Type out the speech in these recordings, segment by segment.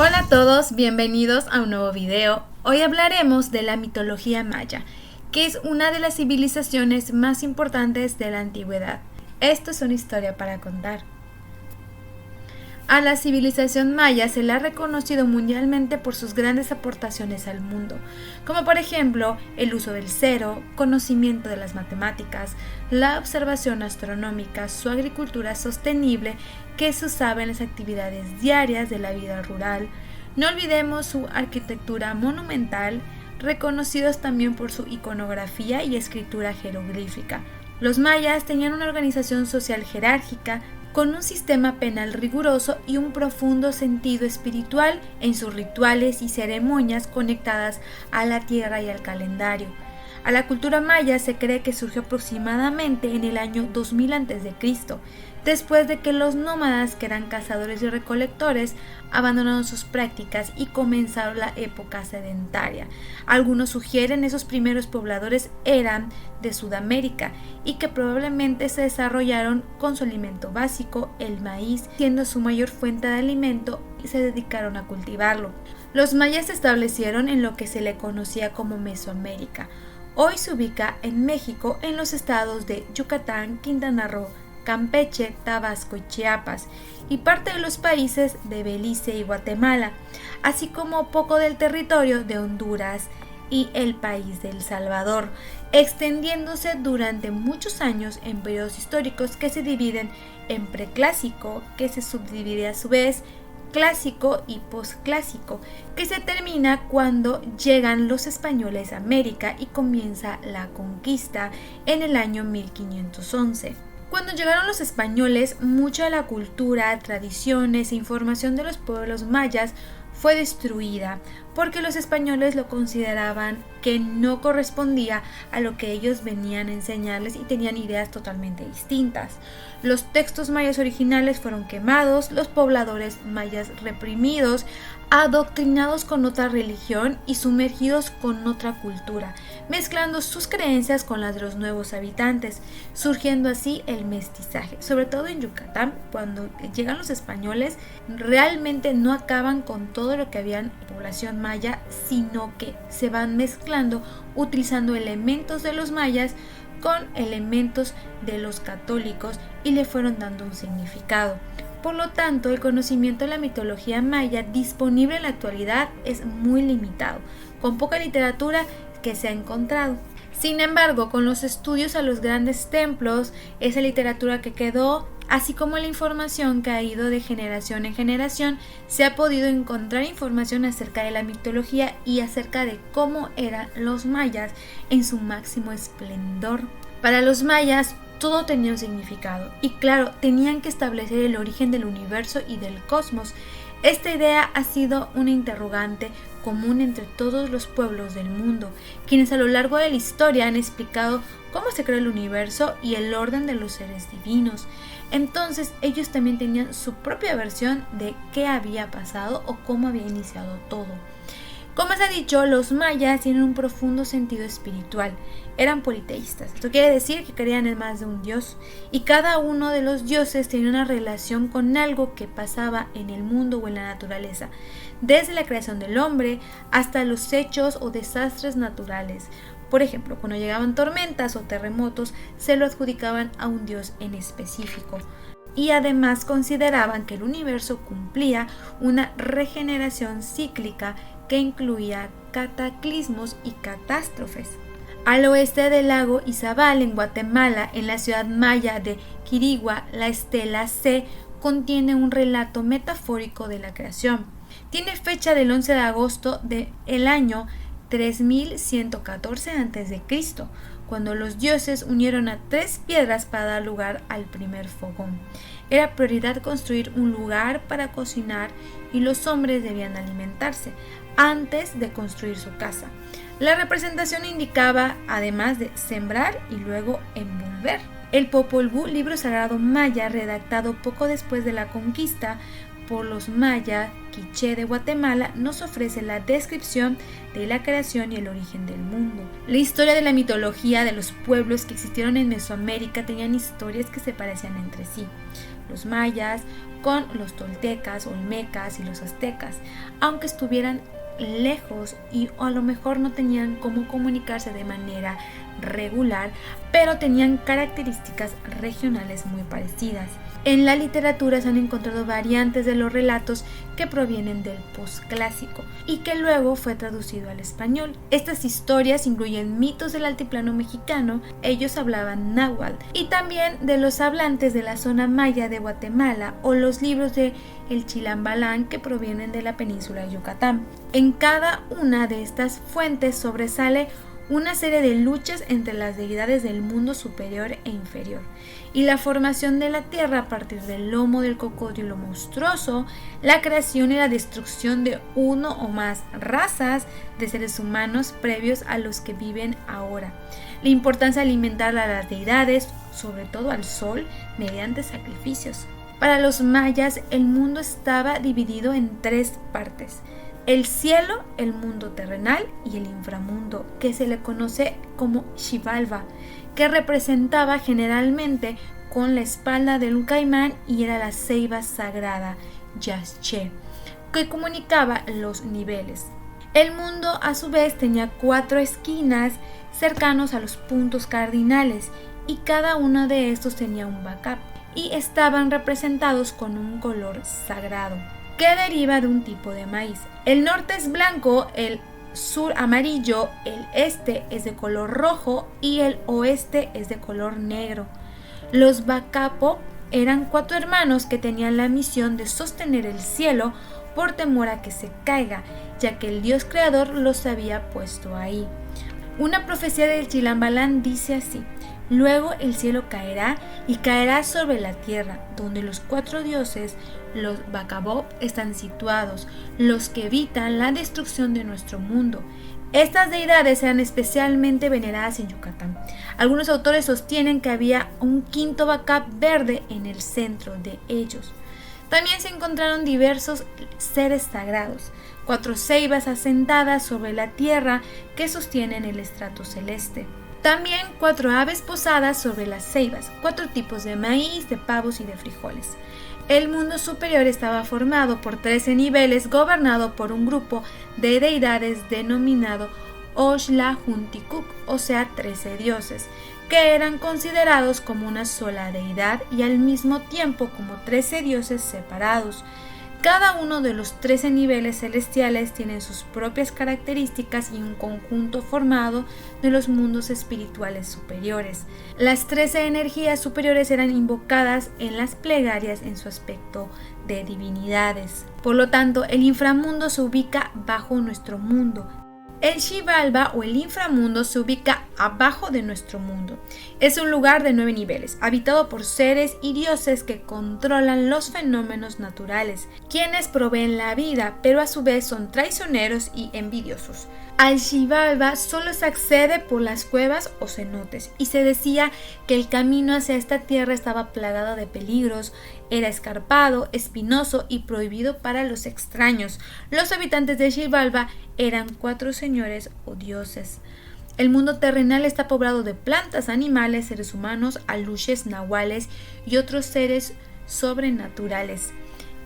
Hola a todos, bienvenidos a un nuevo video. Hoy hablaremos de la mitología maya, que es una de las civilizaciones más importantes de la antigüedad. Esto es una historia para contar. A la civilización maya se la ha reconocido mundialmente por sus grandes aportaciones al mundo, como por ejemplo el uso del cero, conocimiento de las matemáticas, la observación astronómica, su agricultura sostenible que se usaba en las actividades diarias de la vida rural. No olvidemos su arquitectura monumental, reconocidos también por su iconografía y escritura jeroglífica. Los mayas tenían una organización social jerárquica, con un sistema penal riguroso y un profundo sentido espiritual en sus rituales y ceremonias conectadas a la tierra y al calendario. A la cultura maya se cree que surgió aproximadamente en el año 2000 a.C., después de que los nómadas, que eran cazadores y recolectores, abandonaron sus prácticas y comenzaron la época sedentaria. Algunos sugieren esos primeros pobladores eran de Sudamérica y que probablemente se desarrollaron con su alimento básico, el maíz, siendo su mayor fuente de alimento, y se dedicaron a cultivarlo. Los mayas se establecieron en lo que se le conocía como Mesoamérica. Hoy se ubica en México, en los estados de Yucatán, Quintana Roo, Campeche, Tabasco y Chiapas, y parte de los países de Belice y Guatemala, así como poco del territorio de Honduras y el país de El Salvador, extendiéndose durante muchos años en periodos históricos que se dividen en preclásico, que se subdivide a su vez, clásico y posclásico, que se termina cuando llegan los españoles a América y comienza la conquista en el año 1511. Cuando llegaron los españoles, mucha de la cultura, tradiciones e información de los pueblos mayas fue destruida porque los españoles lo consideraban que no correspondía a lo que ellos venían a enseñarles y tenían ideas totalmente distintas. Los textos mayas originales fueron quemados, los pobladores mayas reprimidos, adoctrinados con otra religión y sumergidos con otra cultura, mezclando sus creencias con las de los nuevos habitantes, surgiendo así el mestizaje. Sobre todo en Yucatán, cuando llegan los españoles, realmente no acaban con todo lo que había en la población maya, sino que se van mezclando utilizando elementos de los mayas con elementos de los católicos y le fueron dando un significado. Por lo tanto, el conocimiento de la mitología maya disponible en la actualidad es muy limitado, con poca literatura que se ha encontrado. Sin embargo, con los estudios a los grandes templos, esa literatura que quedó, así como la información que ha ido de generación en generación, se ha podido encontrar información acerca de la mitología y acerca de cómo eran los mayas en su máximo esplendor. Para los mayas, todo tenía un significado y claro, tenían que establecer el origen del universo y del cosmos. Esta idea ha sido una interrogante común entre todos los pueblos del mundo, quienes a lo largo de la historia han explicado cómo se creó el universo y el orden de los seres divinos. Entonces ellos también tenían su propia versión de qué había pasado o cómo había iniciado todo. Como se ha dicho, los mayas tienen un profundo sentido espiritual. Eran politeístas. Esto quiere decir que creían en más de un dios y cada uno de los dioses tenía una relación con algo que pasaba en el mundo o en la naturaleza, desde la creación del hombre hasta los hechos o desastres naturales. Por ejemplo, cuando llegaban tormentas o terremotos, se lo adjudicaban a un dios en específico. Y además consideraban que el universo cumplía una regeneración cíclica que incluía cataclismos y catástrofes. Al oeste del lago Izabal, en Guatemala, en la ciudad maya de Quirigua, la estela C contiene un relato metafórico de la creación. Tiene fecha del 11 de agosto del año 3114 a.C., cuando los dioses unieron a 3 piedras para dar lugar al primer fogón. Era prioridad construir un lugar para cocinar y los hombres debían alimentarse antes de construir su casa. La representación indicaba, además de sembrar y luego envolver. El Popol Vuh, libro sagrado maya redactado poco después de la conquista, por los mayas quiché de Guatemala nos ofrece la descripción de la creación y el origen del mundo. La historia de la mitología de los pueblos que existieron en Mesoamérica tenían historias que se parecían entre sí. Los mayas con los toltecas, olmecas y los aztecas, aunque estuvieran lejos y a lo mejor no tenían cómo comunicarse de manera regular, pero tenían características regionales muy parecidas. En la literatura se han encontrado variantes de los relatos que provienen del posclásico y que luego fue traducido al español. Estas historias incluyen mitos del altiplano mexicano, ellos hablaban náhuatl, y también de los hablantes de la zona maya de Guatemala o los libros de el Chilambalán que provienen de la península de Yucatán. En cada una de estas fuentes sobresale una serie de luchas entre las deidades del mundo superior e inferior, y la formación de la tierra a partir del lomo del cocodrilo monstruoso, la creación y la destrucción de uno o más razas de seres humanos previos a los que viven ahora, la importancia de alimentar a las deidades, sobre todo al sol, mediante sacrificios. Para los mayas, el mundo estaba dividido en tres partes: el cielo, el mundo terrenal y el inframundo, que se le conoce como Xibalba, que representaba generalmente con la espalda de un caimán y era la ceiba sagrada, Yaxche, que comunicaba los niveles. El mundo a su vez tenía 4 esquinas cercanos a los puntos cardinales y cada uno de estos tenía un backup y estaban representados con un color sagrado que deriva de un tipo de maíz. El norte es blanco, el sur amarillo, el este es de color rojo y el oeste es de color negro. Los Bacapo eran 4 hermanos que tenían la misión de sostener el cielo por temor a que se caiga, ya que el Dios creador los había puesto ahí. Una profecía del Chilambalán dice así: luego el cielo caerá y caerá sobre la tierra, donde los 4 dioses, los Bacabó, están situados, los que evitan la destrucción de nuestro mundo. Estas deidades eran especialmente veneradas en Yucatán. Algunos autores sostienen que había un quinto Bacab verde en el centro de ellos. También se encontraron diversos seres sagrados, 4 ceibas asentadas sobre la tierra que sostienen el estrato celeste. También 4 aves posadas sobre las ceibas, 4 tipos de maíz, de pavos y de frijoles. El mundo superior estaba formado por 13 niveles, gobernado por un grupo de deidades denominado Oxlajunticuk, o sea 13 dioses, que eran considerados como una sola deidad y al mismo tiempo como 13 dioses separados. Cada uno de los 13 niveles celestiales tiene sus propias características y un conjunto formado de los mundos espirituales superiores. Las 13 energías superiores eran invocadas en las plegarias en su aspecto de divinidades. Por lo tanto, el inframundo se ubica bajo nuestro mundo. El Xibalba o el inframundo se ubica abajo de nuestro mundo. Es un lugar de 9 niveles, habitado por seres y dioses que controlan los fenómenos naturales, quienes proveen la vida, pero a su vez son traicioneros y envidiosos. Al Xibalba solo se accede por las cuevas o cenotes, y se decía que el camino hacia esta tierra estaba plagado de peligros, era escarpado, espinoso y prohibido para los extraños. Los habitantes de Xibalba eran 4 señores o dioses. El mundo terrenal está poblado de plantas, animales, seres humanos, aluches, nahuales y otros seres sobrenaturales.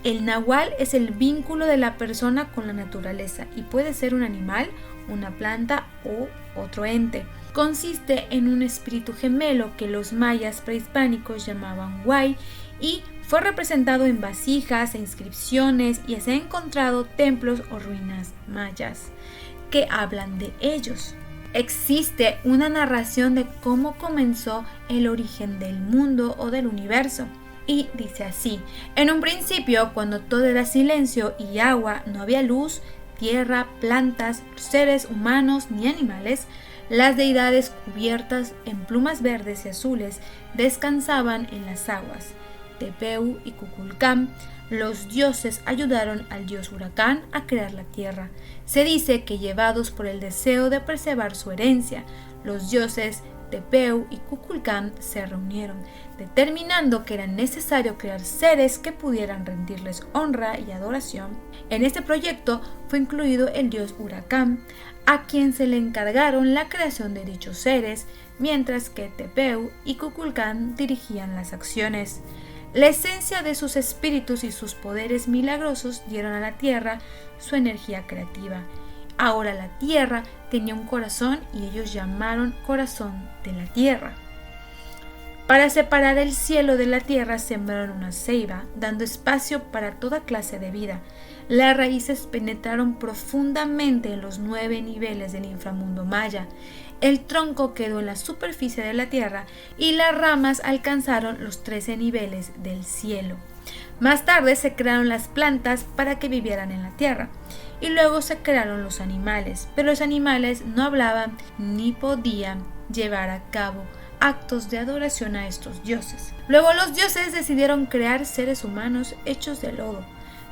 El nahual es el vínculo de la persona con la naturaleza y puede ser un animal, una planta o otro ente. Consiste en un espíritu gemelo que los mayas prehispánicos llamaban Huay y fue representado en vasijas e inscripciones y se han encontrado templos o ruinas mayas que hablan de ellos. Existe una narración de cómo comenzó el origen del mundo o del universo. Y dice así: en un principio, cuando todo era silencio y agua, no había luz, tierra, plantas, seres humanos ni animales, las deidades cubiertas en plumas verdes y azules descansaban en las aguas. Tepeu y Kukulcán, los dioses ayudaron al dios huracán a crear la tierra. Se dice que llevados por el deseo de preservar su herencia, los dioses Tepeu y Kukulcán se reunieron, determinando que era necesario crear seres que pudieran rendirles honra y adoración. En este proyecto fue incluido el dios Huracán, a quien se le encargaron la creación de dichos seres, mientras que Tepeu y Kukulcán dirigían las acciones. La esencia de sus espíritus y sus poderes milagrosos dieron a la tierra su energía creativa. Ahora la tierra tenía un corazón y ellos llamaron corazón de la tierra. Para separar el cielo de la tierra sembraron una ceiba, dando espacio para toda clase de vida. Las raíces penetraron profundamente en los 9 niveles del inframundo maya. El tronco quedó en la superficie de la tierra y las ramas alcanzaron los 13 niveles del cielo. Más tarde se crearon las plantas para que vivieran en la tierra. Y luego se crearon los animales, pero los animales no hablaban ni podían llevar a cabo actos de adoración a estos dioses. Luego los dioses decidieron crear seres humanos hechos de lodo,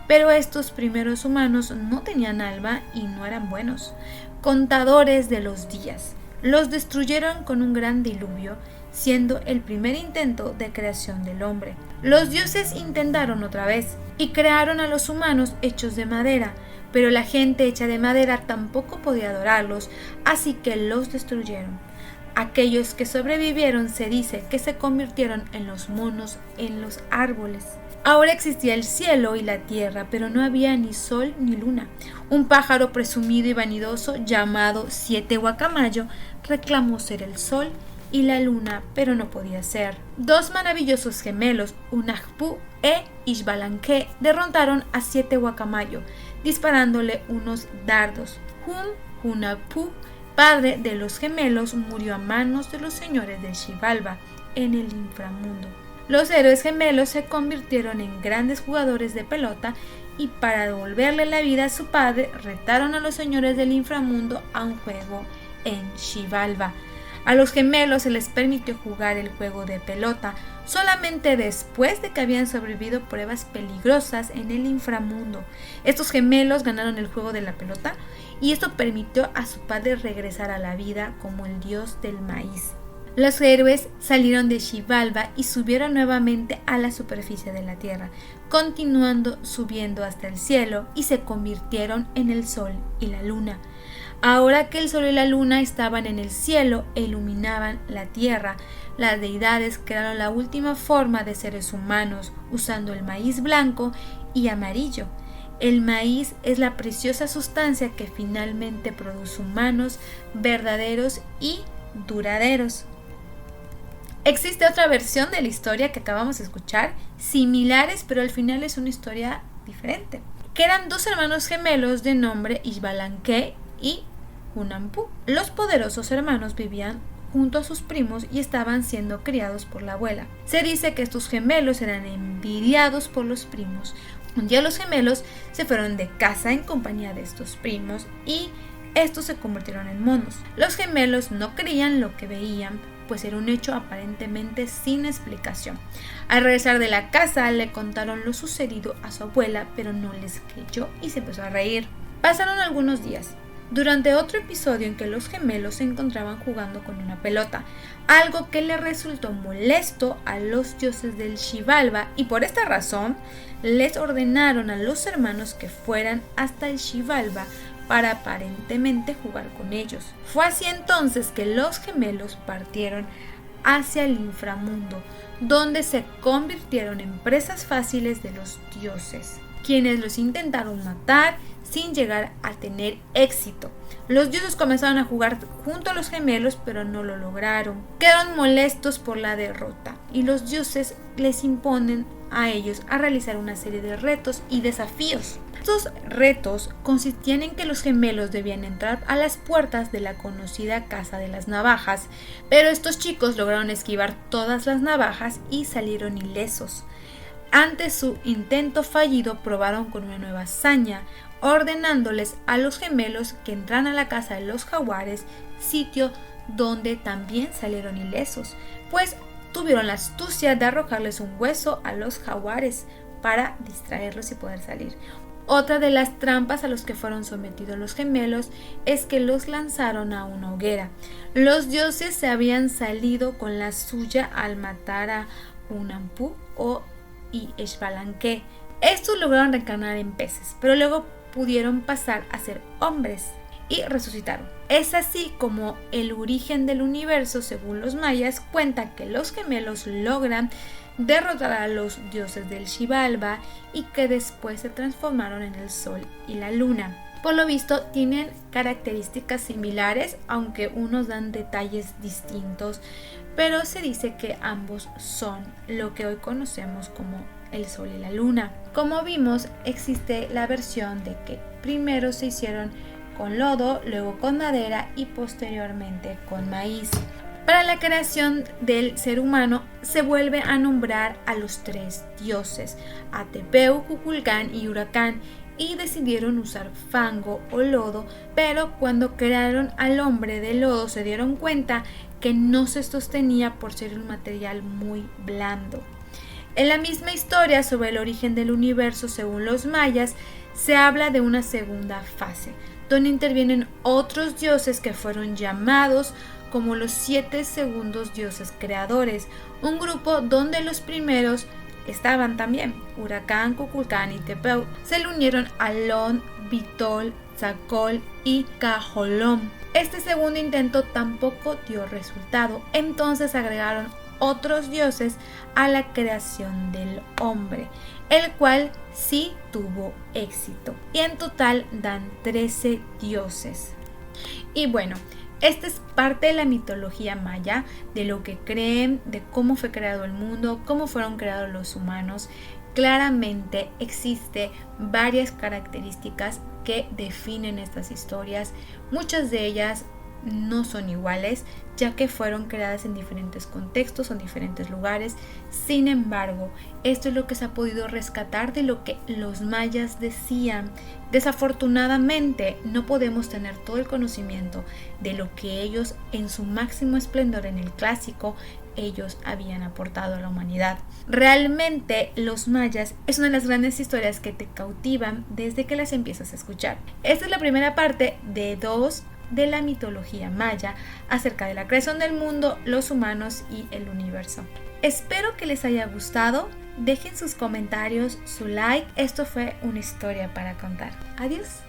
pero estos primeros humanos no tenían alma y no eran buenos, contadores de los días. Los destruyeron con un gran diluvio, siendo el primer intento de creación del hombre. Los dioses intentaron otra vez y crearon a los humanos hechos de madera, pero la gente hecha de madera tampoco podía adorarlos, así que los destruyeron. Aquellos que sobrevivieron se dice que se convirtieron en los monos en los árboles. Ahora existía el cielo y la tierra, pero no había ni sol ni luna. Un pájaro presumido y vanidoso llamado Siete Guacamayo reclamó ser el sol y la luna, pero no podía ser. 2 maravillosos gemelos, Hunahpu e Ixbalanque, derrotaron a Siete Guacamayo, disparándole unos dardos. Hunahpu, padre de los gemelos, murió a manos de los señores de Xibalba en el inframundo. Los héroes gemelos se convirtieron en grandes jugadores de pelota y para devolverle la vida a su padre retaron a los señores del inframundo a un juego en Xibalba. A los gemelos se les permitió jugar el juego de pelota solamente después de que habían sobrevivido pruebas peligrosas en el inframundo. Estos gemelos ganaron el juego de la pelota y esto permitió a su padre regresar a la vida como el dios del maíz. Los héroes salieron de Xibalba y subieron nuevamente a la superficie de la tierra, continuando subiendo hasta el cielo y se convirtieron en el sol y la luna. Ahora que el sol y la luna estaban en el cielo e iluminaban la tierra, las deidades crearon la última forma de seres humanos usando el maíz blanco y amarillo. El maíz es la preciosa sustancia que finalmente produce humanos verdaderos y duraderos. Existe otra versión de la historia que acabamos de escuchar, similares, pero al final es una historia diferente, que eran 2 hermanos gemelos de nombre Ixbalanque y Hunahpu. Los poderosos hermanos vivían junto a sus primos y estaban siendo criados por la abuela. Se dice que estos gemelos eran envidiados por los primos. Un día los gemelos se fueron de casa en compañía de estos primos y estos se convirtieron en monos. Los gemelos no creían lo que veían, pues era un hecho aparentemente sin explicación. Al regresar de la casa le contaron lo sucedido a su abuela, pero no les creyó y se empezó a reír. Pasaron algunos días. Durante otro episodio en que los gemelos se encontraban jugando con una pelota, algo que le resultó molesto a los dioses del Xibalba y por esta razón les ordenaron a los hermanos que fueran hasta el Xibalba para aparentemente jugar con ellos. Fue así entonces que los gemelos partieron hacia el inframundo, donde se convirtieron en presas fáciles de los dioses, quienes los intentaron matar sin llegar a tener éxito. Los dioses comenzaron a jugar junto a los gemelos, pero no lo lograron. Quedaron molestos por la derrota y los dioses les imponen a ellos a realizar una serie de retos y desafíos. Estos retos consistían en que los gemelos debían entrar a las puertas de la conocida Casa de las Navajas, pero estos chicos lograron esquivar todas las navajas y salieron ilesos. Ante su intento fallido probaron con una nueva hazaña, ordenándoles a los gemelos que entraran a la casa de los jaguares, sitio donde también salieron ilesos, pues tuvieron la astucia de arrojarles un hueso a los jaguares para distraerlos y poder salir. Otra de las trampas a los que fueron sometidos los gemelos es que los lanzaron a una hoguera. Los dioses se habían salido con la suya al matar a Hunahpu y Xbalanque. Estos lograron reencarnar en peces, pero luego pudieron pasar a ser hombres y resucitaron. Es así como el origen del universo, según los mayas, cuenta que los gemelos logran derrotar a los dioses del Xibalba y que después se transformaron en el sol y la luna. Por lo visto tienen características similares, aunque unos dan detalles distintos, pero se dice que ambos son lo que hoy conocemos como el sol y la luna. Como vimos, existe la versión de que primero se hicieron con lodo, luego con madera y posteriormente con maíz. Para la creación del ser humano se vuelve a nombrar a los tres dioses, Atepeu, Kukulcán y Huracán, y decidieron usar fango o lodo, pero cuando crearon al hombre de lodo se dieron cuenta que no se sostenía por ser un material muy blando. En la misma historia sobre el origen del universo según los mayas, se habla de una segunda fase, donde intervienen otros dioses que fueron llamados como los 7 segundos dioses creadores, un grupo donde los primeros estaban también Huracán, Kukulcán y Tepeu. Se le unieron Alón, Bitol, Tzakol y Cajolom. Este segundo intento tampoco dio resultado, entonces agregaron otros dioses a la creación del hombre, el cual sí tuvo éxito, y en total dan 13 dioses. Y bueno, esta es parte de la mitología maya, de lo que creen, de cómo fue creado el mundo, cómo fueron creados los humanos. Claramente existe varias características que definen estas historias, muchas de ellas no son iguales, ya que fueron creadas en diferentes contextos o en diferentes lugares. Sin embargo, esto es lo que se ha podido rescatar de lo que los mayas decían. Desafortunadamente, no podemos tener todo el conocimiento de lo que ellos, en su máximo esplendor en el clásico, ellos habían aportado a la humanidad. Realmente, los mayas es una de las grandes historias que te cautivan desde que las empiezas a escuchar. Esta es la primera parte de 2 de la mitología maya acerca de la creación del mundo, los humanos y el universo. Espero que les haya gustado. Dejen sus comentarios, su like. Esto fue una historia para contar. Adiós.